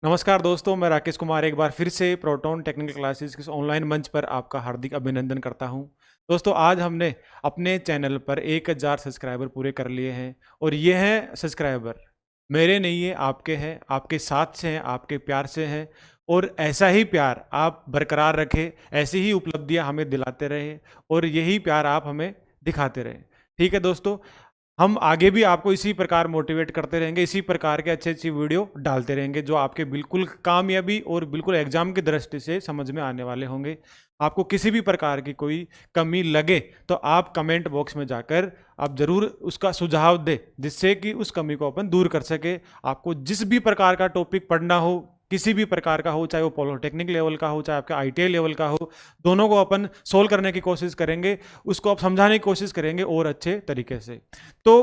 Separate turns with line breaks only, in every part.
नमस्कार दोस्तों, मैं राकेश कुमार एक बार फिर से प्रोटोन टेक्निकल क्लासेस के ऑनलाइन मंच पर आपका हार्दिक अभिनंदन करता हूं। दोस्तों, आज हमने अपने चैनल पर 1000 सब्सक्राइबर पूरे कर लिए हैं और ये हैं सब्सक्राइबर मेरे नहीं है, आपके हैं, आपके साथ से हैं, आपके प्यार से हैं। और ऐसा ही प्यार आप बरकरार रखें, ऐसी ही उपलब्धियां हमें दिलाते रहें और यही प्यार आप हमें दिखाते रहें। ठीक है दोस्तों, हम आगे भी आपको इसी प्रकार मोटिवेट करते रहेंगे, इसी प्रकार के अच्छी अच्छी वीडियो डालते रहेंगे जो आपके बिल्कुल कामयाबी और बिल्कुल एग्जाम की दृष्टि से समझ में आने वाले होंगे। आपको किसी भी प्रकार की कोई कमी लगे तो आप कमेंट बॉक्स में जाकर आप जरूर उसका सुझाव दें, जिससे कि उस कमी को अपन दूर कर सके। आपको जिस भी प्रकार का टॉपिक पढ़ना हो, किसी भी प्रकार का हो, चाहे वो पॉलिटेक्निक लेवल का हो, चाहे आपका आईटीआई लेवल का हो, दोनों को अपन सोल्व करने की कोशिश करेंगे, उसको आप समझाने की कोशिश करेंगे और अच्छे तरीके से। तो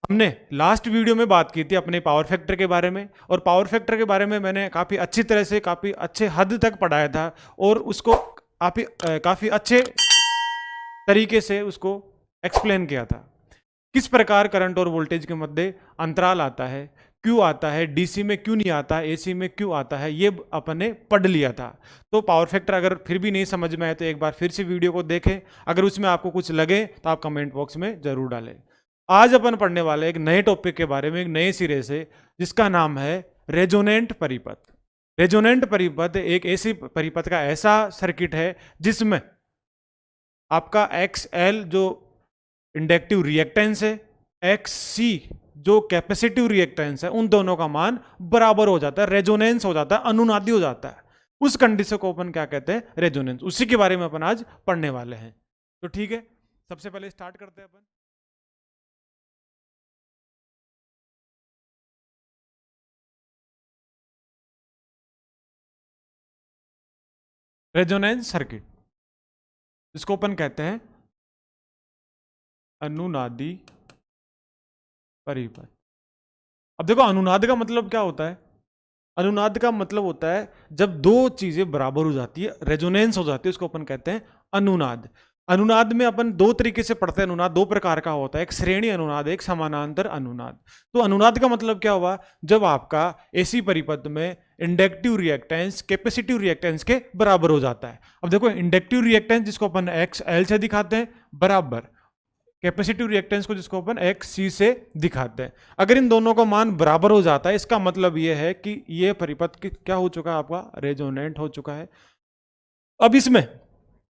हमने लास्ट वीडियो में बात की थी अपने पावर फैक्टर के बारे में, और पावर फैक्टर के बारे में मैंने काफ़ी अच्छी तरह से, काफ़ी अच्छे हद तक पढ़ाया था और उसको काफ़ी अच्छे तरीके से उसको एक्सप्लेन किया था। किस प्रकार करंट और वोल्टेज के मध्य अंतराल आता है, क्यों आता है, डीसी में क्यों नहीं आता, एसी में क्यों आता है, ये अपन ने पढ़ लिया था। तो पावर फैक्टर अगर फिर भी नहीं समझ में आए तो एक बार फिर से वीडियो को देखें। अगर उसमें आपको कुछ लगे तो आप कमेंट बॉक्स में जरूर डालें। आज अपन पढ़ने वाले एक नए टॉपिक के बारे में, एक नए सिरे से, जिसका नाम है रेजोनेंट परिपथ। रेजोनेंट परिपथ एक ऐसी परिपथ का ऐसा सर्किट है जिसमें आपका एक्स एल जो इंडक्टिव रिएक्टेंस है, एक्स सी जो कैपेसिटिव रिएक्टेंस है, उन दोनों का मान बराबर हो जाता है, रेजोनेंस हो जाता है, अनुनादी हो जाता है। उस कंडीशन को अपन क्या कहते हैं? रेजोनेंस। उसी के बारे में अपन आज पढ़ने वाले हैं। तो ठीक है, सबसे पहले स्टार्ट करते हैं अपन। रेजोनेंस सर्किट, जिसको अपन कहते हैं अनुनादी परिपथ। अब देखो, अनुनाद का मतलब क्या होता है? अनुनाद का मतलब होता है जब दो चीजें बराबर हो जाती है, रेजोनेंस हो जाती है, उसको अपन कहते हैं अनुनाद। अनुनाद में अपन दो तरीके से पढ़ते हैं। अनुनाद दो प्रकार का होता है, एक श्रेणी अनुनाद, एक समानांतर अनुनाद। तो अनुनाद का मतलब क्या हुआ? जब आपका एसी परिपथ में इंडक्टिव रिएक्टेंस कैपेसिटिव रिएक्टेंस के बराबर हो जाता है। अब देखो, इंडक्टिव रिएक्टेंस जिसको अपन एक्स एल से दिखाते हैं, बराबर कैपेसिटिव रिएक्टेंस को जिसको अपन एक्स सी से दिखाते हैं। अगर इन दोनों का मान बराबर हो जाता है, इसका मतलब यह है कि यह परिपथ क्या हो चुका है? आपका रेजोनेंट हो चुका है। अब इसमें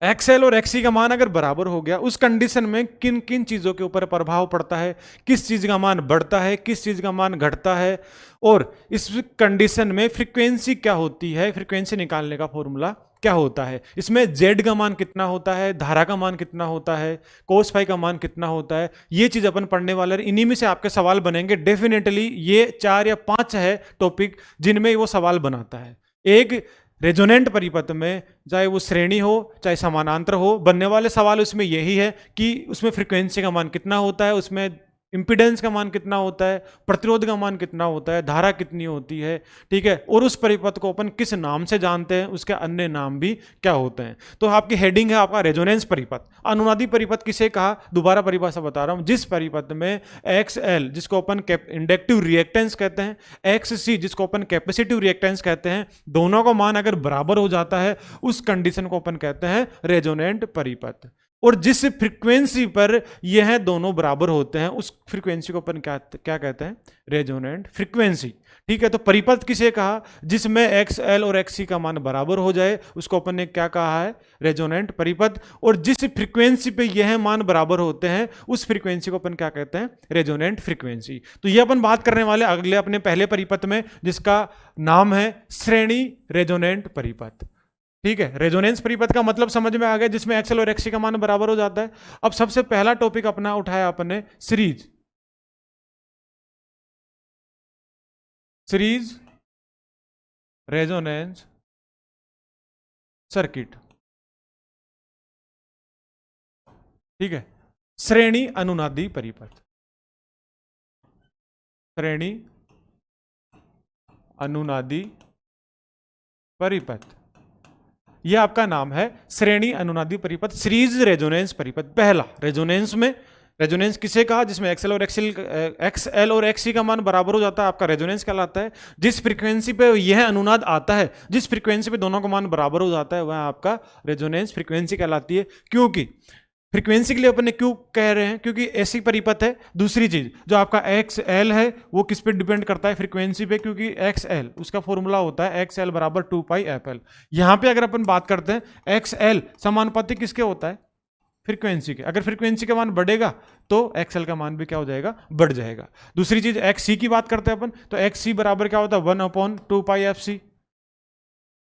एक्सएल और एक्सी का मान अगर बराबर हो गया, उस कंडीशन में किन किन चीजों के ऊपर प्रभाव पड़ता है, किस चीज का मान बढ़ता है, किस चीज का मान घटता है, और इस कंडीशन में फ्रीक्वेंसी क्या होती है, फ्रीक्वेंसी निकालने का फॉर्मूला क्या होता है, इसमें जेड का मान कितना होता है, धारा का मान कितना होता है, कोस फाई का मान कितना होता है, ये चीज अपन पढ़ने वाले हैं। इन्हीं में से आपके सवाल बनेंगे डेफिनेटली। ये 4 या 5 है टॉपिक जिनमें वो सवाल बनाता है। एक रेजोनेंट परिपथ में, चाहे वो श्रेणी हो चाहे समानांतर हो, बनने वाले सवाल उसमें यही है कि उसमें फ्रीक्वेंसी का मान कितना होता है, उसमें इंपिडेंस का मान कितना होता है, प्रतिरोध का मान कितना होता है, धारा कितनी होती है, ठीक है, और उस परिपथ को अपन किस नाम से जानते हैं, उसके अन्य नाम भी क्या होते हैं। तो आपकी हेडिंग है आपका रेजोनेंस परिपथ। अनुनादी परिपथ किसे कहा? दोबारा परिभाषा बता रहा हूं। जिस परिपथ में एक्स एल जिसको अपन इंडक्टिव रिएक्टेंस कहते हैं, एक्स सी जिसको अपन कैपेसिटिव रिएक्टेंस कहते हैं, दोनों का मान अगर बराबर हो जाता है, उस कंडीशन को अपन कहते हैं रेजोनेंट परिपथ। और जिस फ्रीक्वेंसी पर यह दोनों बराबर होते हैं, उस फ्रीक्वेंसी को अपन क्या कहते हैं? Resonant frequency. ठीक है, तो परिपथ किसे कहा? जिसमें एक्स एल और एक्स सी का मान बराबर हो जाए, उसको अपन ने क्या कहा है? रेजोनेंट परिपथ। और जिस फ्रीक्वेंसी पे यह मान बराबर होते हैं, उस फ्रीक्वेंसी को अपन क्या कहते हैं? Resonant frequency. तो ये अपन बात करने वाले अगले अपने पहले परिपथ में, जिसका नाम है श्रेणी रेजोनेंट परिपथ। ठीक है, रेजोनेंस परिपथ का मतलब समझ में आ गया, जिसमें एक्सएल और एक्ससी का मान बराबर हो जाता है। अब सबसे पहला टॉपिक अपना उठाया अपने सीरीज रेजोनेंस सर्किट। ठीक है, श्रेणी अनुनादी परिपथ, श्रेणी अनुनादी परिपथ, यह आपका नाम है श्रेणी अनुनादी परिपथ, सीरीज रेजोनेंस परिपथ। पहला रेजोनेंस में रेजोनेंस किसे कहा? जिसमें एक्सएल और एक्ससी का मान बराबर हो जाता है, आपका रेजोनेंस कहलाता है। जिस फ्रीक्वेंसी पे यह अनुनाद आता है, जिस फ्रीक्वेंसी पे दोनों का मान बराबर हो जाता है, वह आपका रेजोनेंस फ्रीक्वेंसी कहलाती है। क्योंकि फ्रीक्वेंसी के लिए अपन ने क्यों कह रहे हैं? क्योंकि ऐसी परिपथ है। दूसरी चीज जो आपका एक्स एल है वो किस पे डिपेंड करता है? फ्रीक्वेंसी पे, क्योंकि एक्स एल उसका फॉर्मूला होता है एक्स एल बराबर 2πfl। यहां पे अगर अपन बात करते हैं एक्स एल समानुपातिक किसके होता है? फ्रीक्वेंसी के। अगर फ्रीक्वेंसी का मान बढ़ेगा तो एक्सएल का मान भी क्या हो जाएगा? बढ़ जाएगा। दूसरी चीज एक्स सी की बात करते हैं अपन, तो एक्स सी बराबर क्या होता है? 1/2πfc।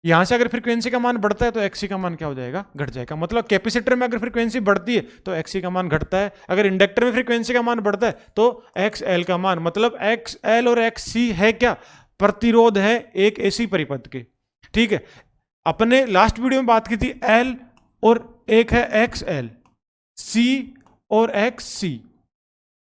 यहां से अगर फ्रीक्वेंसी का मान बढ़ता है तो एक्सी का मान क्या हो जाएगा? घट जाएगा। मतलब कैपेसिटर में अगर फ्रीक्वेंसी बढ़ती है तो एक्सी का मान घटता है, अगर इंडक्टर में फ्रीक्वेंसी का मान बढ़ता है तो एक्स एल का मान, मतलब एक्स एल और एक्स सी है क्या? प्रतिरोध है एक ऐसी परिपथ के। ठीक है, अपने लास्ट वीडियो में बात की थी एल और एक है एक्स एल, सी और एक्स सी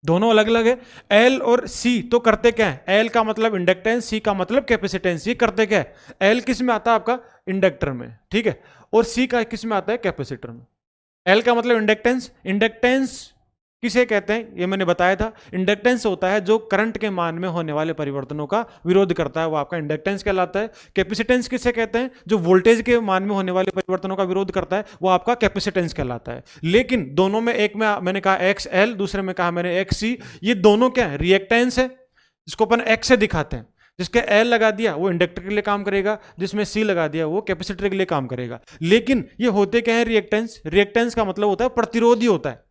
दोनों अलग अलग है। एल और सी तो करते क्या है? एल का मतलब इंडक्टेंस, सी का मतलब कैपेसिटेंस। ये करते क्या है? एल किस में आता है? आपका इंडक्टर में, ठीक है, और सी का किस में आता है? कैपेसिटर में। एल का मतलब इंडक्टेंस। इंडक्टेंस किसे कहते हैं? ये मैंने बताया था। इंडक्टेंस होता है जो करंट के मान में होने वाले परिवर्तनों का विरोध करता है, वो आपका इंडक्टेंस कहलाता है। कैपेसिटेंस किसे कहते हैं? जो वोल्टेज के मान में होने वाले परिवर्तनों का विरोध करता है, वो आपका कैपेसिटेंस कहलाता है। लेकिन दोनों में, एक में मैंने कहा एक्स एल, दूसरे में कहा मैंने एक्स सी। ये दोनों क्या है? रिएक्टेंस है, जिसको अपन एक्स से दिखाते हैं। जिसके एल लगा दिया वो इंडक्टर के लिए काम करेगा, जिसमें सी लगा दिया वो कैपेसिटर के लिए काम करेगा। लेकिन ये होते क्या है? रिएक्टेंस। रिएक्टेंस का मतलब होता है प्रतिरोधी होता है,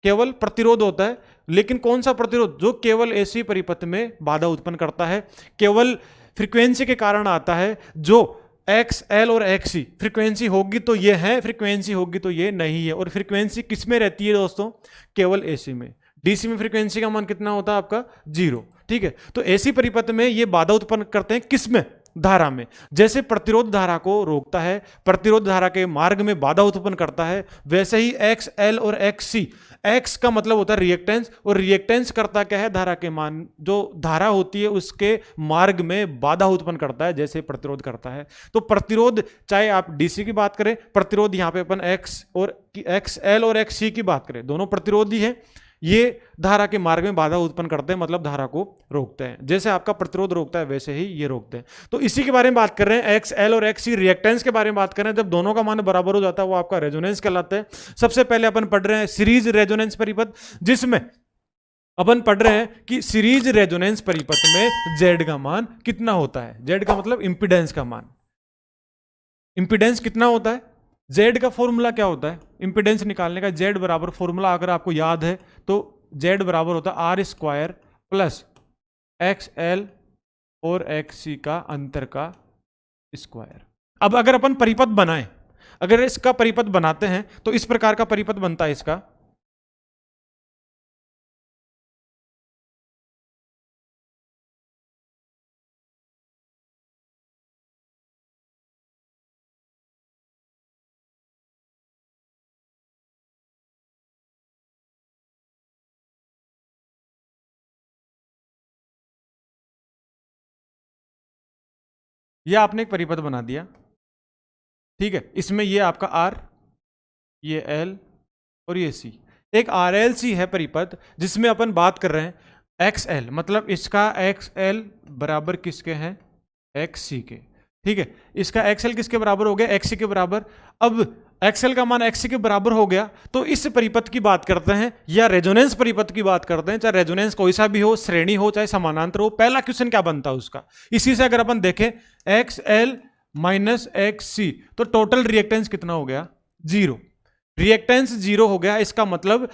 केवल प्रतिरोध होता है। लेकिन कौन सा प्रतिरोध? जो केवल ऐसी परिपथ में बाधा उत्पन्न करता है, केवल फ्रीक्वेंसी के कारण आता है, जो एक्स एल और एक्स सी, फ्रीक्वेंसी होगी तो ये है, फ्रीक्वेंसी होगी तो ये नहीं है। और फ्रीक्वेंसी किस में रहती है दोस्तों? केवल एसी में। डीसी में फ्रीक्वेंसी का मान कितना होता है आपका? 0। ठीक है, तो ऐसी परिपथ में ये बाधा उत्पन्न करते हैं, किस में? धारा में। जैसे प्रतिरोध धारा को रोकता है, प्रतिरोध धारा के मार्ग में बाधा उत्पन्न करता है, वैसे ही एक्स एल और एक्स सी, एक्स का मतलब होता है रिएक्टेंस, और रिएक्टेंस करता क्या है? धारा के मान, जो धारा होती है उसके मार्ग में बाधा उत्पन्न करता है, जैसे प्रतिरोध करता है। तो प्रतिरोध, चाहे आप डीसी की बात करें, प्रतिरोध यहां पे अपन एक्स एल और एक्स सी की बात करें, दोनों प्रतिरोधी है। ये धारा के मार्ग में बाधा उत्पन्न करते हैं, मतलब धारा को रोकते हैं। जैसे आपका प्रतिरोध रोकता है वैसे ही ये रोकते हैं। तो इसी के बारे में बात कर रहे हैं, एक्स एल और एक्स सी। रिएक्टेंस के बारे में बात कर रहे हैं, जब दोनों का मान बराबर हो जाता है वो आपका रेजोनेंस कहलाता है। सबसे पहले अपन पढ़ रहे हैं सीरीज रेजोनेंस परिपथ, जिसमें अपन पढ़ रहे हैं कि सीरीज रेजोनेंस परिपथ में जेड का मान कितना होता है। जेड का मतलब इंपीडेंस का मान। इंपीडेंस कितना होता है? जेड का फॉर्मूला क्या होता है इंपीडेंस निकालने का? जेड बराबर, फॉर्मूला अगर आपको याद है तो जेड बराबर होता है R square plus X L और एक्स सी का अंतर का स्क्वायर। अब अगर अपन परिपथ बनाएं, अगर इसका परिपथ बनाते हैं तो इस प्रकार का परिपथ बनता है इसका। यह आपने एक परिपथ बना दिया, ठीक है। इसमें ये आपका आर, ये एल और ये सी। एक आर एल सी है परिपथ, जिसमें अपन बात कर रहे हैं एक्स एल, मतलब इसका एक्स एल बराबर किसके हैं? एक्स सी के, ठीक है। इसका एक्स एल किसके बराबर हो गया? एक्स सी के बराबर। अब एक्स एल का मान एक्स सी के बराबर हो गया, तो इस परिपथ की बात करते हैं या रेजोनेंस परिपथ की बात करते हैं। चाहे रेजोनेंस कोई सा भी हो, श्रेणी हो चाहे समानांतर हो, पहला क्वेश्चन क्या बनता है उसका? इसी से अगर अपन देखें एक्स एल माइनस एक्स सी, तो टोटल रिएक्टेंस कितना हो गया? 0। रिएक्टेंस 0 हो गया। इसका मतलब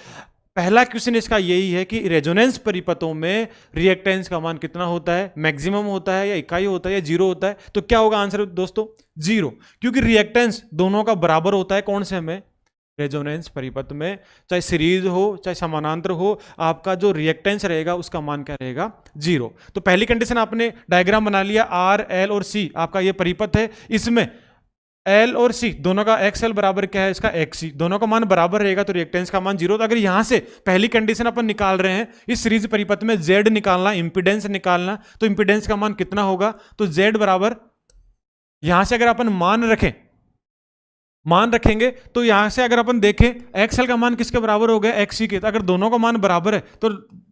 पहला क्वेश्चन इसका यही है कि रेजोनेंस परिपथों में रिएक्टेंस का मान कितना होता है? मैक्सिमम होता है या इकाई होता है या 0 होता है? तो क्या होगा आंसर दोस्तों? 0, क्योंकि रिएक्टेंस दोनों का बराबर होता है। कौन से में? रेजोनेंस परिपथ में। चाहे सीरीज हो चाहे समानांतर हो, आपका जो रिएक्टेंस रहेगा उसका मान क्या रहेगा? 0। तो पहली कंडीशन आपने डायग्राम बना लिया, आर एल और सी आपका ये परिपथ है। इसमें एल और सी दोनों का एक्स एल बराबर क्या है? इसका एक्स सी। दोनों का मान बराबर रहेगा तो रिएक्टेंस का मान 0। तो अगर यहां से पहली कंडीशन अपन निकाल रहे हैं, इस सीरीज परिपथ में जेड निकालना, इंपीडेंस निकालना, तो इंपीडेंस का मान कितना होगा? तो जेड बराबर, यहां से अगर अपन मान रखें, मान रखेंगे तो यहां से अगर अपन देखें एक्सएल का मान किसके बराबर हो गया, एक्सी के। तो अगर दोनों का मान बराबर है तो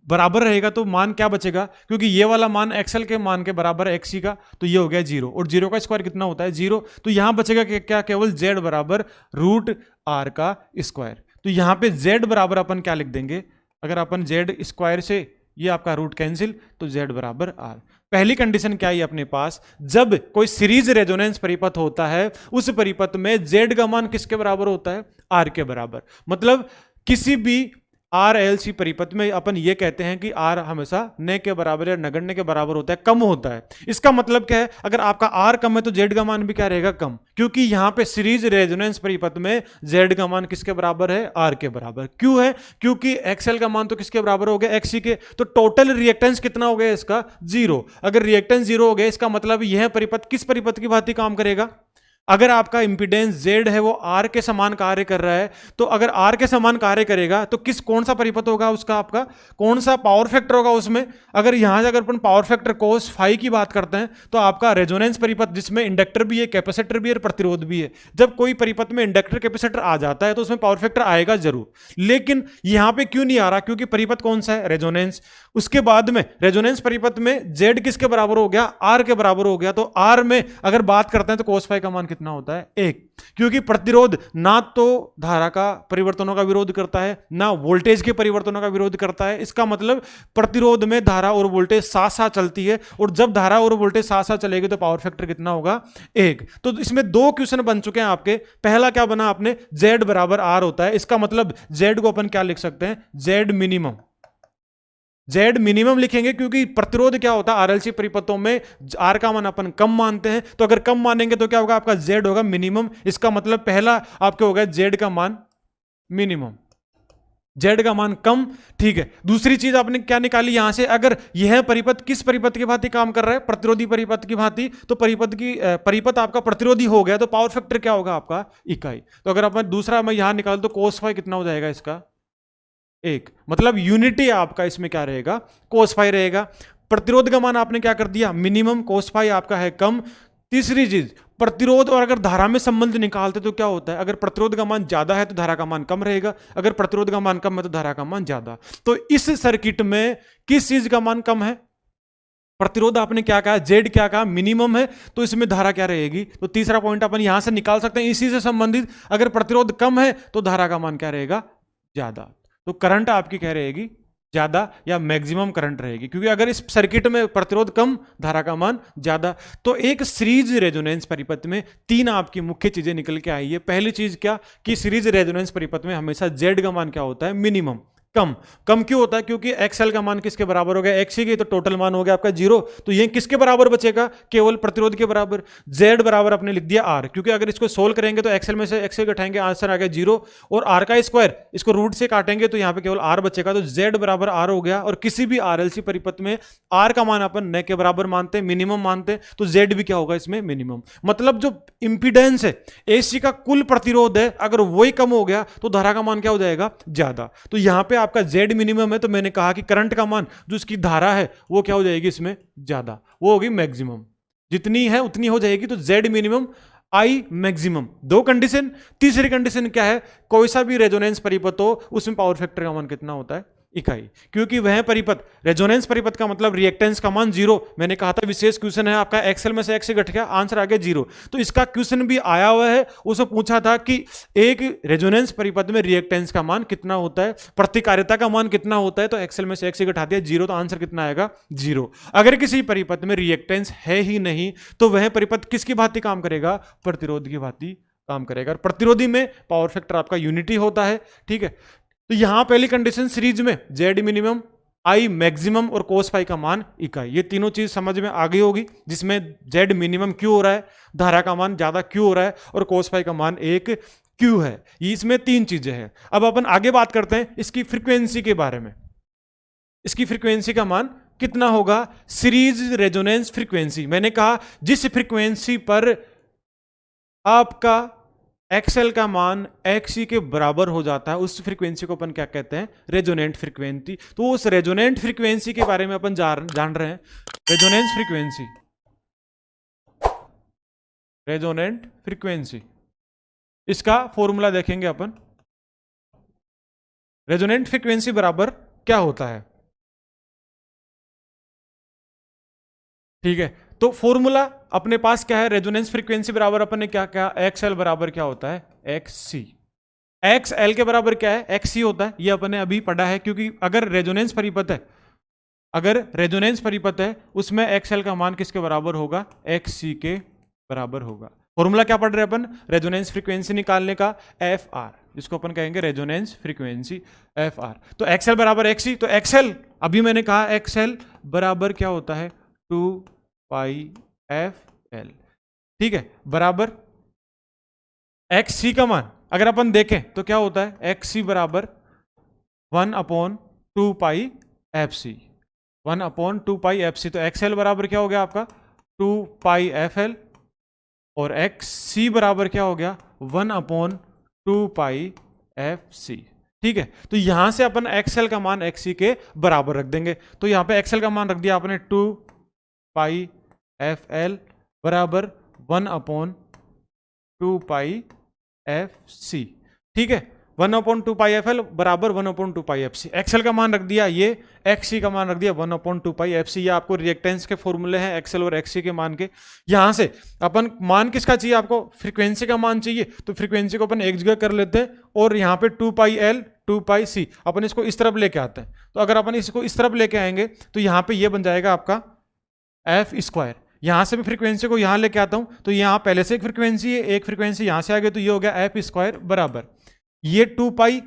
बराबर रहेगा तो मान क्या बचेगा, क्योंकि ये वाला मान एक्सएल के मान के बराबर है एक्सी का, तो ये हो गया 0, और 0 का स्क्वायर कितना होता है 0। तो यहां बचेगा क्या, केवल z बराबर रूट आर का स्क्वायर। तो यहां पे z बराबर अपन क्या लिख देंगे, अगर अपन z स्क्वायर से ये आपका रूट कैंसिल, तो z बराबर आर। पहली कंडीशन क्या है अपने पास, जब कोई सीरीज रेजोनेंस परिपथ होता है उस परिपथ में z का मान किसके बराबर होता है, r के बराबर। मतलब किसी भी आर एल सी परिपथ में अपन ये कहते हैं कि आर हमेशा न के बराबर या नगण्य के बराबर होता है, कम होता है। इसका मतलब क्या है, अगर आपका आर कम है तो जेड का मान भी क्या रहेगा, कम, क्योंकि यहां पे सीरीज रेजोनेंस परिपथ में जेड का मान किसके बराबर है, आर के बराबर। क्यों है, क्योंकि एक्सएल का मान तो किसके बराबर हो गया, एक्सी के। तो टोटल रिएक्टेंस कितना हो गया इसका, 0। अगर रिएक्टेंस 0 हो गया, इसका मतलब यह परिपथ किस परिपथ की भांति काम करेगा, अगर आपका इंपीडेंस Z है वो R के समान कार्य कर रहा है, तो अगर R के समान कार्य करेगा तो कौन सा परिपथ होगा उसका, आपका कौन सा पावर फैक्टर होगा उसमें। अगर यहां से अगर अपन पावर फैक्टर cos फाई की बात करते हैं तो आपका रेजोनेंस परिपथ जिसमें इंडक्टर भी है, कैपेसिटर भी है और प्रतिरोध भी है। जब कोई परिपथ में इंडक्टर कैपेसिटर आ जाता है तो उसमें पावर फैक्टर आएगा जरूर, लेकिन यहां पर क्यों नहीं आ रहा, क्योंकि परिपथ कौन सा है, रेजोनेंस। उसके बाद में रेजोनेंस परिपथ में Z किसके बराबर हो गया, R के बराबर हो गया। तो R में अगर बात करते हैं तो cos फाई का मान कितना होता है, 1, क्योंकि प्रतिरोध ना तो धारा का परिवर्तनों का विरोध करता है ना वोल्टेज के परिवर्तनों का विरोध करता है। इसका मतलब प्रतिरोध में धारा और वोल्टेज साथ साथ चलती है, और जब धारा और वोल्टेज साथ साथ चलेगी तो पावर फैक्टर कितना होगा, 1। तो इसमें 2 क्वेश्चन बन चुके हैं आपके। पहला क्या बना आपने, Z बराबर R होता है, इसका मतलब Z को अपन क्या लिख सकते हैं, Z मिनिमम। Z मिनिमम लिखेंगे क्योंकि प्रतिरोध क्या होता है आरएलसी परिपथों में, R का मान अपन कम मानते हैं, तो अगर कम मानेंगे तो क्या होगा, आपका Z होगा मिनिमम। इसका मतलब पहला आपके हो गया Z का मान मिनिमम, Z का मान कम, ठीक है। दूसरी चीज आपने क्या निकाली यहां से, अगर यह परिपथ किस परिपथ की भांति काम कर रहा है, प्रतिरोधी परिपथ की भांति, तो परिपथ आपका प्रतिरोधी हो गया, तो पावर फैक्टर क्या होगा आपका, इकाई। तो अगर अपन दूसरा मैं यहां निकाल तो cos फाई कितना हो जाएगा इसका, 1। मतलब यूनिटी आपका इसमें क्या रहेगा, cos फाई रहेगा। प्रतिरोध का मान आपने क्या कर दिया, मिनिमम, cos फाई आपका है कम। तीसरी चीज, प्रतिरोध और अगर धारा में संबंध निकालते तो क्या होता है, अगर प्रतिरोध का मान ज्यादा है तो धारा का मान कम रहेगा, अगर प्रतिरोध का मान कम है तो धारा का मान ज्यादा। तो इस सर्किट में किस चीज का मान कम है, प्रतिरोध आपने क्या कहा, Z क्या कहा, मिनिमम है, तो इसमें धारा क्या रहेगी। तो तीसरा पॉइंट अपन यहां से निकाल सकते हैं इसी से संबंधित, अगर प्रतिरोध कम है तो धारा का मान क्या रहेगा, ज्यादा। तो करंट आपकी क्या रहेगी, ज्यादा या मैक्सिमम करंट रहेगी, क्योंकि अगर इस सर्किट में प्रतिरोध कम, धारा का मान ज्यादा। तो एक सीरीज रेजोनेंस परिपथ में 3 आपकी मुख्य चीजें निकल के आई है। पहली चीज क्या, कि सीरीज रेजोनेंस परिपथ में हमेशा Z का मान क्या होता है, मिनिमम, कम। कम क्यों होता है, क्योंकि एक्सएल का मान किसके बराबर हो गया, एक्सी के, तो टोटल मान हो गया आपका 0। तो ये किसके बराबर बचेगा, केवल प्रतिरोध के बराबर। Z बराबर आपने लिख दिया R, क्योंकि अगर इसको सोल्व करेंगे तो एक्सएल में से एक्सएल घटाएंगे, आंसर आ गया 0, और R का स्क्वायर इसको रूट से काटेंगे तो यहाँ पे केवल R बचेगा। तो Z बराबर R हो गया, और किसी भी आरएलसी परिपथ में R का मान अपन न के बराबर मानते हैं, मिनिमम मानते हैं, तो Z भी क्या होगा इसमें, मिनिमम। मतलब जो इंपीडेंस है AC का कुल प्रतिरोध है, अगर वही कम हो गया तो धारा का मान क्या हो जाएगा, ज्यादा। तो यहाँ पे आपका Z मिनिमम है, तो मैंने कहा कि करंट का मान जो इसकी धारा है वो क्या हो जाएगी इसमें, ज्यादा, वो होगी मैक्सिमम, जितनी है उतनी हो जाएगी। तो Z minimum, I maximum, 2 condition. तीसरी कंडीशन क्या है, कोई सा भी रेजोनेंस परिपथ हो उसमें पावर फैक्टर का मान कितना होता है, इकाई, क्योंकि वह परिपथ, रेजोनेंस परिपथ का मतलब रिएक्टेंस का मान 0। मैंने कहा था विशेष क्वेश्चन है आपका, एक्सेल में से एक्स घट गया, आंसर आ गया 0। तो इसका क्वेश्चन भी आया हुआ है, उसमें पूछा था कि एक रेजोनेंस परिपथ में रिएक्टेंस का मान कितना होता है, प्रतिकार्यता का मान कितना होता है, तो एक्सेल में से एक्स घटा दिया 0, तो आंसर कितना आएगा, 0। अगर किसी परिपथ में रिएक्टेंस है ही नहीं तो वह परिपथ किसकी भांति काम करेगा, प्रतिरोध की भांति काम करेगा। प्रतिरोधी में पावर फैक्टर आपका यूनिटी होता है, ठीक है। तो यहां पहली कंडीशन सीरीज में Z मिनिमम, I मैक्सिमम और cos फाई का मान इकाई, ये तीनों चीज समझ में आ गई होगी, जिसमें Z मिनिमम क्यों हो रहा है, धारा का मान ज्यादा क्यों हो रहा है, और cos फाई का मान 1 क्यों है। इसमें 3 चीजें हैं। अब अपन आगे बात करते हैं इसकी फ्रीक्वेंसी के बारे में। इसकी फ्रीक्वेंसी का मान कितना होगा, सीरीज रेजोनेंस फ्रीक्वेंसी। मैंने कहा जिस फ्रीक्वेंसी पर आपका एक्सएल का मान एक्सी के बराबर हो जाता है उस फ्रीक्वेंसी को अपन क्या कहते हैं, रेजोनेंट फ्रीक्वेंसी। तो उस रेजोनेंट फ्रीक्वेंसी के बारे में अपन जान रहे हैं। रेजोनेंस फ्रीक्वेंसी, रेजोनेंट फ्रीक्वेंसी इसका फॉर्मूला देखेंगे अपन। रेजोनेंट फ्रीक्वेंसी बराबर क्या होता है, ठीक है। तो फॉर्मूला अपने पास क्या है, रेजोनेंस फ्रीक्वेंसी बराबर अपन ने क्या क्या, एक्स एल बराबर क्या होता है, एक्स सी। एक्स एल के बराबर क्या है, एक्स सी होता है, ये अपन ने अभी पढ़ा है, क्योंकि अगर रेजोनेंस परिपथ है, अगर रेजोनेंस परिपथ है उसमें एक्स एल का मान किसके बराबर होगा, एक्स सी के बराबर होगा। फॉर्मूला क्या पढ़ रहे हैं अपन, रेजोनेंस फ्रीक्वेंसी निकालने का, एफ आर, जिसको अपन कहेंगे रेजोनेंस फ्रीक्वेंसी एफ आर। तो एक्सएल बराबर एक्स सी, तो एक्सएल अभी मैंने कहा एक्सएल बराबर क्या होता है, 2 पाई एफ एल, ठीक है, बराबर एक्स सी का मान अगर अपन देखें तो क्या होता है, एक्स सी बराबर 1/2 पाई एफ सी, 1/2 पाई एफ सी। तो एक्सएल बराबर क्या हो गया आपका, 2 पाई एफ एल, और एक्स सी बराबर क्या हो गया, 1/2 पाई एफ सी, ठीक है। तो यहां से अपन एक्सएल का मान एक्स सी के बराबर रख देंगे। तो यहां पे एक्सएल का मान रख दिया आपने 2 पाई एफ एल बराबर 1/2 पाई एफ सी, ठीक है। 1/2 पाई एफ एल बराबर 1/2 पाई एफ सी। एक्सएल का मान रख दिया, ये एक्स सी का मान रख दिया 1/2 पाई एफ सी। ये आपको रिएक्टेंस के फॉर्मूले हैं एक्सएल और एक्स सी के मान के। यहां से अपन मान किसका चाहिए, आपको फ्रीक्वेंसी का मान चाहिए, तो फ्रीक्वेंसी को अपन एक जगह कर लेते हैं, और यहाँ पे 2 पाई एल 2 पाई सी अपन इसको इस तरफ लेके आते हैं। तो अगर अपन इसको इस तरफ लेके आएंगे तो यहाँ पे ये बन जाएगा आपका एफ स्क्वायर। यहां से भी फ्रीक्वेंसी को यहां लेके आता हूं, तो यहां पहले से एक फ्रीक्वेंसी है, एक फ्रीक्वेंसी यहां से आ गई, तो ये हो गया एफ स्क्वायर बराबर ये 2 पाई,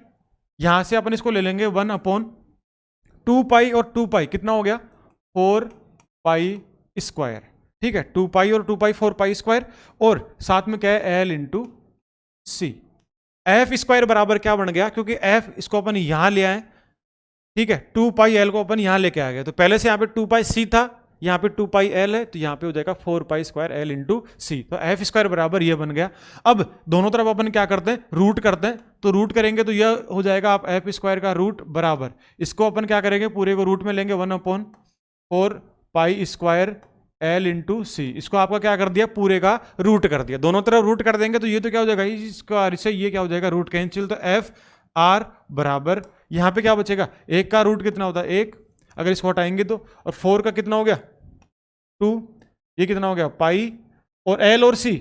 यहां से अपन इसको ले लेंगे 1/2 पाई, और 2 पाई कितना हो गया, 4 पाई स्क्वायर, ठीक है। 2 पाई और 2 पाई 4 पाई स्क्वायर, और साथ में क्या है, एल इंटू सी। एफ स्क्वायर बराबर क्या बन गया, क्योंकि एफ इसको अपन यहां ले आए, ठीक है, 2 पाई एल को अपन यहां लेके आ गए, तो पहले से यहां पे 2 पाई सी था, यहाँ पे 2 पाई एल है, तो यहाँ पे हो जाएगा 4 पाई स्क्वायर एल इंटू सी। तो एफ स्क्वायर बराबर ये बन गया। अब दोनों तरफ अपन क्या करते हैं, रूट करते हैं, तो रूट करेंगे तो यह हो जाएगा आप एफ स्क्वायर का रूट बराबर, इसको अपन क्या करेंगे, पूरे को रूट में लेंगे 1/4 पाई स्क्वायर एल इंटू सी। इसको आपका क्या कर दिया, पूरे का रूट कर दिया, दोनों तरफ रूट कर देंगे तो ये तो क्या हो जाएगा, इसका इससे ये क्या हो जाएगा, रूट कैंसिल। तो एफ आर बराबर यहाँ पे क्या बचेगा, एक का रूट कितना होता है, एक, अगर इसको हटाएंगे तो, और 4 का कितना हो गया 2, ये कितना हो गया पाई, और एल और सी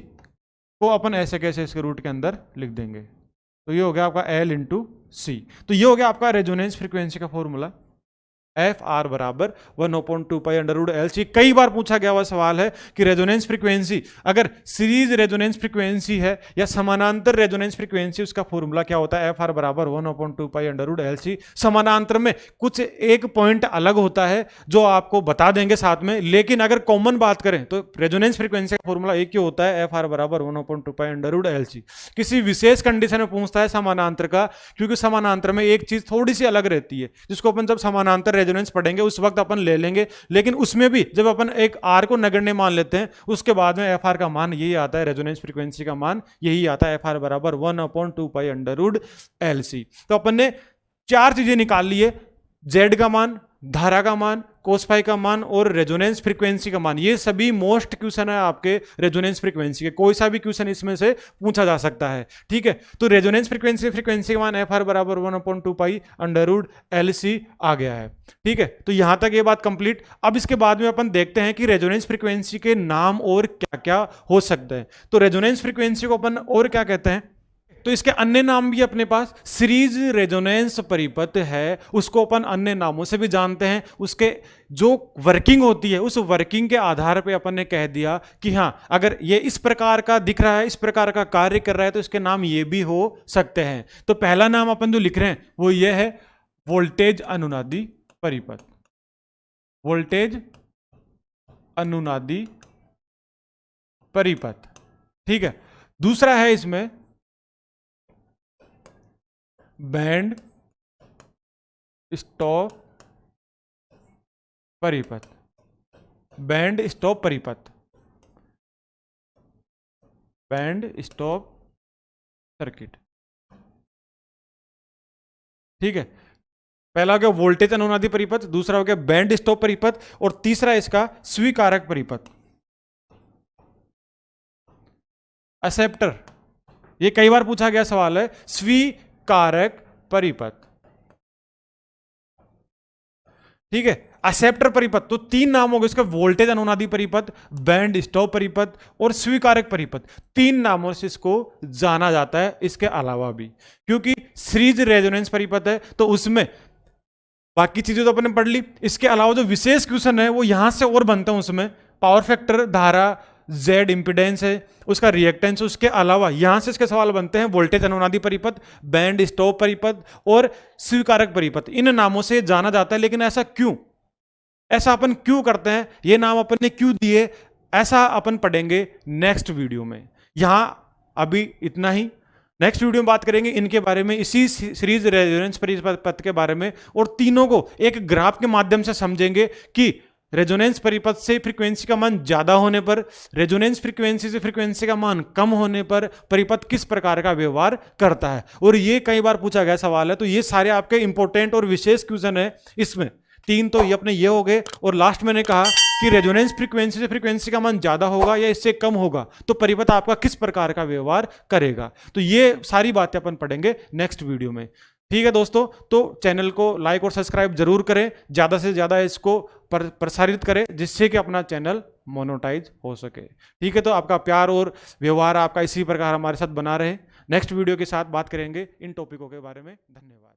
को अपन ऐसे कैसे इसके रूट के अंदर लिख देंगे, तो ये हो गया आपका एल इंटू सी। तो ये हो गया आपका रेजोनेंस फ्रीक्वेंसी का फॉर्मूला, एफ आर बराबर 1/2 pi under root L C. कई बार पूछा गया हुआ सवाल है कि रेजोनेंस फ्रीक्वेंसी अगर सीरीज रेजोनेंस फ्रीक्वेंसी है या समानांतर रेजोनेंस फ्रीक्वेंसी, उसका फॉर्मूला क्या होता है, एफ आर बराबर 1/2 pi under root L C. समानांतर में कुछ एक पॉइंट अलग होता है जो आपको बता देंगे साथ में, लेकिन अगर कॉमन बात करें तो रेजोनेंस फ्रीक्वेंसी का फॉर्मूला एक ही होता है, एफ आर बराबर 1/2 pi under root L C. किसी विशेष कंडीशन में पूछता है समानांतर का, क्योंकि समानांतर में एक चीज थोड़ी सी अलग रहती है, जिसको अपन जब समानांतर रेजोनेंस पढ़ेंगे उस वक्त अपन ले लेंगे, लेकिन उसमें भी जब अपन एक आर को नगण्य मान लेते हैं, उसके बाद में एफ आर का मान यही आता है, रेजोनेंस फ्रीक्वेंसी का मान यही आता है, एफ आर बराबर 1/2 pi under root L C. तो अपन ने 4 चीजें निकाल ली है, जेड का मान, धारा का मान, कोस फाई का मान और रेजोनेंस फ्रीक्वेंसी का मान। ये सभी मोस्ट क्वेश्चन है आपके रेजोनेंस फ्रीक्वेंसी के, कोई सा भी क्वेश्चन इसमें से पूछा जा सकता है, ठीक है। तो रेजोनेंस फ्रीक्वेंसी का मान एफ आर बराबर 1/2 pi under root L C आ गया है, ठीक है। तो यहां तक ये बात कंप्लीट। अब इसके बाद में अपन देखते हैं कि रेजोनेंस फ्रीक्वेंसी के नाम और क्या क्या हो सकते हैं। तो रेजोनेंस फ्रीक्वेंसी को अपन और क्या कहते हैं, तो इसके अन्य नाम भी अपने पास सीरीज रेजोनेंस परिपथ है, उसको अपन अन्य नामों से भी जानते हैं। उसके जो वर्किंग होती है उस वर्किंग के आधार पे अपन ने कह दिया कि हाँ, अगर ये इस प्रकार का दिख रहा है, इस प्रकार का कार्य कर रहा है, तो इसके नाम ये भी हो सकते हैं। तो पहला नाम अपन जो लिख रहे हैं वो ये है वोल्टेज अनुनादी परिपथ, वोल्टेज अनुनादी परिपथ, ठीक है। दूसरा है इसमें बैंड स्टॉप परिपथ, बैंड स्टॉप परिपथ, बैंड स्टॉप सर्किट, ठीक है। पहला हो गया वोल्टेज अनुनादी परिपथ, दूसरा हो गया बैंड स्टॉप परिपथ, और तीसरा इसका स्वीकारक परिपथ, एक्सेप्टर ये कई बार पूछा गया सवाल है, स्वीकारक परिपथ। ठीक है, एक्सेप्टर परिपथ, तो 3 नाम हो गए इसका, वोल्टेज अनुनादी परिपथ, बैंड स्टॉप परिपथ और स्वीकारक परिपथ। 3 नामों से इसको जाना जाता है, इसके अलावा भी, क्योंकि सीरीज रेजोनेंस परिपथ है तो उसमें बाकी चीजें तो अपने पढ़ ली, इसके अलावा जो विशेष क्वेश्चन है वो यहां से और बनते हैं। उसमें पावर फैक्टर, धारा, जेड इंपिडेंस है, उसका रिएक्टेंस, उसके अलावा यहां से इसके सवाल बनते हैं वोल्टेज अनुनादी परिपथ, बैंड स्टॉप परिपथ और स्वीकारक परिपथ। इन नामों से जाना जाता है। लेकिन ऐसा क्यों, ऐसा अपन क्यों करते हैं, ये नाम अपन ने क्यों दिए, ऐसा अपन पढ़ेंगे नेक्स्ट वीडियो में। यहां अभी इतना ही, नेक्स्ट वीडियो में बात करेंगे इनके बारे में, इसी सीरीज रेजोनेंस परिपथ के बारे में, और तीनों को एक ग्राफ के माध्यम से समझेंगे कि रेजोनेंस परिपथ से फ्रीक्वेंसी का मान ज्यादा होने पर, रेजोनेंस फ्रीक्वेंसी से फ्रीक्वेंसी का मान कम होने पर परिपथ किस प्रकार का व्यवहार करता है। और ये कई बार पूछा गया सवाल है, तो ये सारे आपके इंपॉर्टेंट और विशेष क्वेश्चन है। इसमें 3 तो ये अपने ये हो गए, और लास्ट मैंने कहा कि रेजोनेंस फ्रीक्वेंसी से फ्रीक्वेंसी का मान ज्यादा होगा या इससे कम होगा तो परिपथ आपका किस प्रकार का व्यवहार करेगा। तो ये सारी बातें अपन पढ़ेंगे नेक्स्ट वीडियो में। ठीक है दोस्तों, तो चैनल को लाइक और सब्सक्राइब जरूर करें, ज्यादा से ज्यादा इसको प्रसारित करें, जिससे कि अपना चैनल मोनेटाइज हो सके। ठीक है, तो आपका प्यार और व्यवहार आपका इसी प्रकार हमारे साथ बना रहे। नेक्स्ट वीडियो के साथ बात करेंगे इन टॉपिकों के बारे में। धन्यवाद।